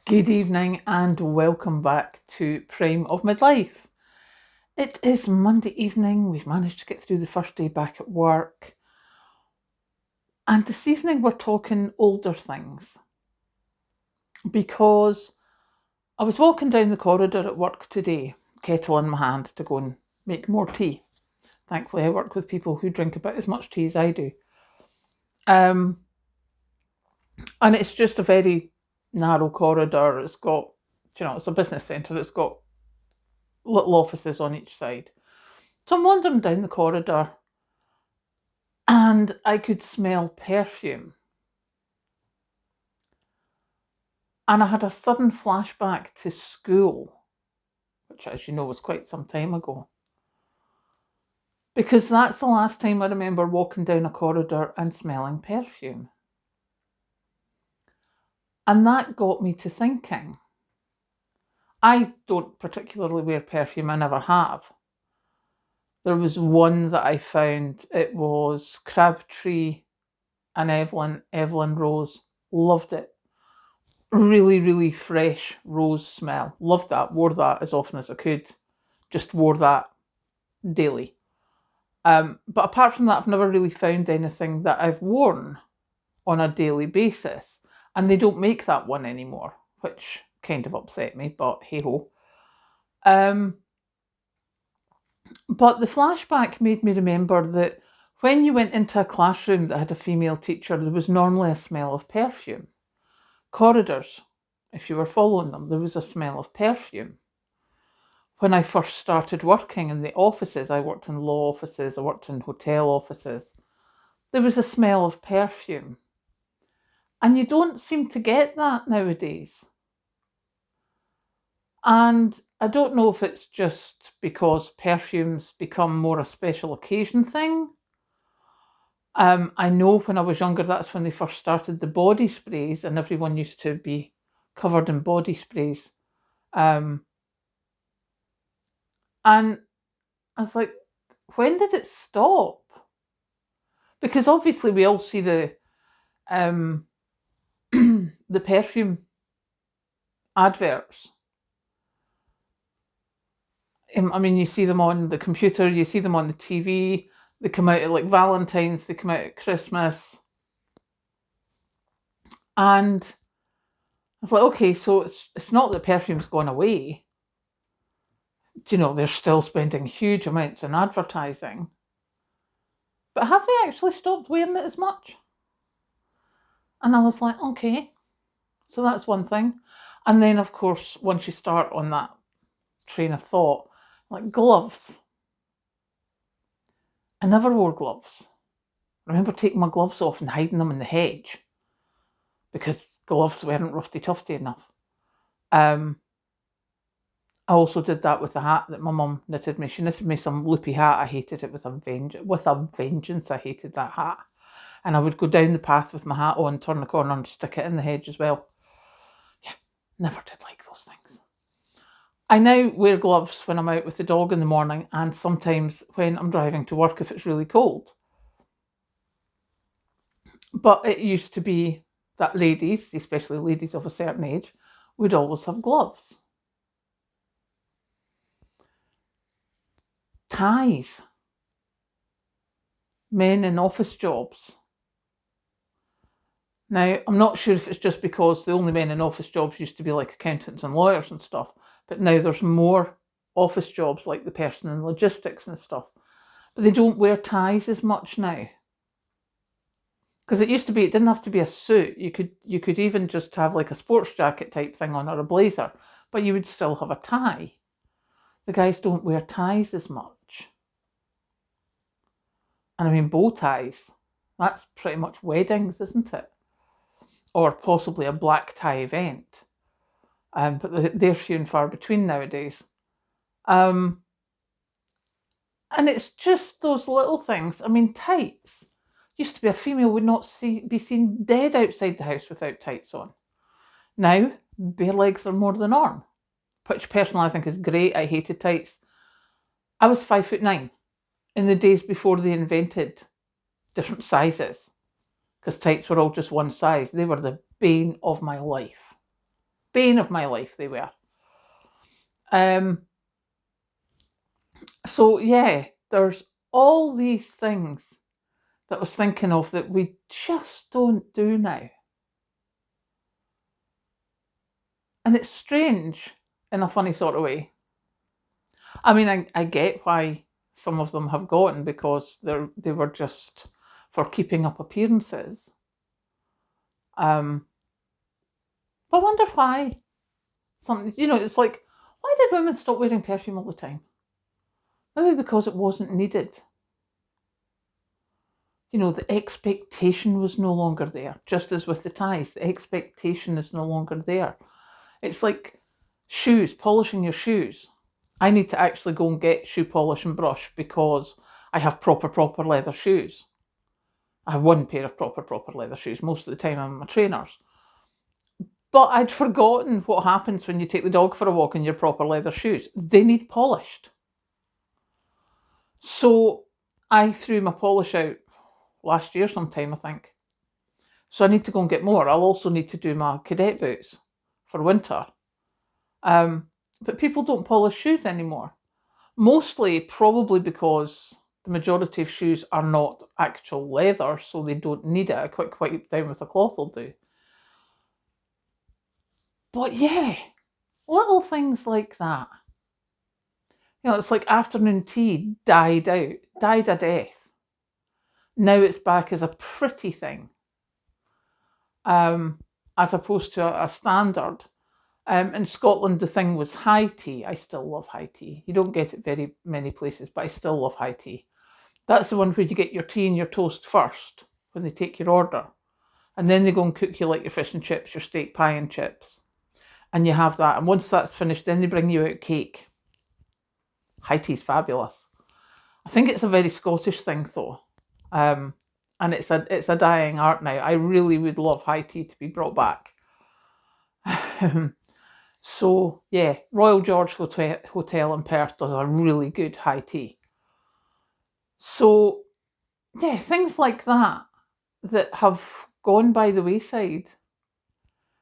Good evening and welcome back to Prime of Midlife. It is Monday evening. We've managed to get through the first day back at work. And this evening we're talking older things. Because I was walking down the corridor at work today, kettle in my hand to go and make more tea. Thankfully I work with people who drink about as much tea as I do. And it's just a very narrow corridor. It's got, it's a business centre. It's got little offices on each side. So I'm wandering down the corridor and I could smell perfume. And I had a sudden flashback to school, which, as you know, was quite some time ago. Because that's the last time I remember walking down a corridor and smelling perfume. And that got me to thinking. I don't particularly wear perfume, I never have. There was one that I found, it was Crabtree and Evelyn Rose. Loved it. Really, really fresh rose smell. Loved that. Wore that as often as I could. Just wore that daily. But apart from that, I've never really found anything that I've worn on a daily basis. And they don't make that one anymore, which kind of upset me, but hey ho. But the flashback made me remember that when you went into a classroom that had a female teacher, there was normally a smell of perfume. Corridors, if you were following them, there was a smell of perfume. When I first started working in the offices, I worked in law offices, I worked in hotel offices, there was a smell of perfume. And you don't seem to get that nowadays. And I don't know if it's just because perfumes become more a special occasion thing. I know when I was younger, that's when they first started the body sprays, and everyone used to be covered in body sprays. And I was like, when did it stop? Because obviously we all see the the perfume adverts. I mean, you see them on the computer, you see them on the TV, they come out at like Valentine's, they come out at Christmas. And I was like, okay, so it's not that perfume's gone away. They're still spending huge amounts on advertising. But have they actually stopped wearing it as much? And I was like, okay, so that's one thing. And then, of course, once you start on that train of thought, like gloves. I never wore gloves. I remember taking my gloves off and hiding them in the hedge because gloves weren't roughy tufty enough. I also did that with the hat that my mum knitted me. She knitted me some loopy hat. I hated it with a vengeance. I hated that hat. And I would go down the path with my hat on, turn the corner and stick it in the hedge as well. Yeah, never did like those things. I now wear gloves when I'm out with the dog in the morning and sometimes when I'm driving to work if it's really cold. But it used to be that ladies, especially ladies of a certain age, would always have gloves. Ties. Men in office jobs. Now, I'm not sure if it's just because the only men in office jobs used to be like accountants and lawyers and stuff, but now there's more office jobs like the person in logistics and stuff. But they don't wear ties as much now. Because it used to be, it didn't have to be a suit. You could even just have like a sports jacket type thing on or a blazer, but you would still have a tie. The guys don't wear ties as much. And I mean, bow ties, that's pretty much weddings, isn't it? Or possibly a black tie event. But they're few and far between nowadays. And it's just those little things. I mean, tights. Used to be a female would not be seen dead outside the house without tights on. Now, bare legs are more the norm, which personally I think is great. I hated tights. I was 5'9" in the days before they invented different sizes, because tights were all just one size. They were the bane of my life. Bane of my life they were. So yeah, there's all these things that I was thinking of that we just don't do now. And it's strange in a funny sort of way. I mean, I get why some of them have gone, because they were just for keeping up appearances. But I wonder why. Something, it's like, why did women stop wearing perfume all the time? Maybe because it wasn't needed. The expectation was no longer there. Just as with the ties, the expectation is no longer there. It's like shoes, polishing your shoes. I need to actually go and get shoe polish and brush because I have proper leather shoes. I have one pair of proper leather shoes. Most of the time I'm my trainers. But I'd forgotten what happens when you take the dog for a walk in your proper leather shoes. They need polished. So I threw my polish out last year sometime, I think. So I need to go and get more. I'll also need to do my cadet boots for winter. But people don't polish shoes anymore. Mostly probably because the majority of shoes are not actual leather, so they don't need it. A quick wipe down with a cloth will do. But yeah, little things like that. It's like afternoon tea died out, died a death. Now it's back as a pretty thing, as opposed to a standard. In Scotland, the thing was high tea. I still love high tea. You don't get it very many places, but I still love high tea. That's the one where you get your tea and your toast first when they take your order. And then they go and cook you like your fish and chips, your steak pie and chips. And you have that. And once that's finished, then they bring you out cake. High tea's fabulous. I think it's a very Scottish thing though. And it's a dying art now. I really would love high tea to be brought back. So yeah, Royal George Hotel in Perth does a really good high tea. So yeah, things like that have gone by the wayside.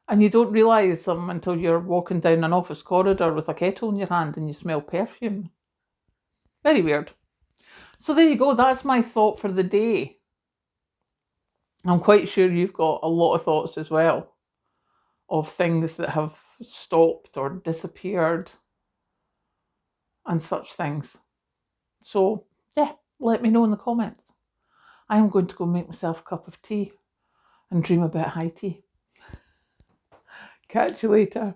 And you don't realise them until you're walking down an office corridor with a kettle in your hand and you smell perfume. Very weird. So there you go, that's my thought for the day. I'm quite sure you've got a lot of thoughts as well of things that have stopped or disappeared and such things. So yeah, let me know in the comments. I am going to go make myself a cup of tea and dream about high tea. Catch you later.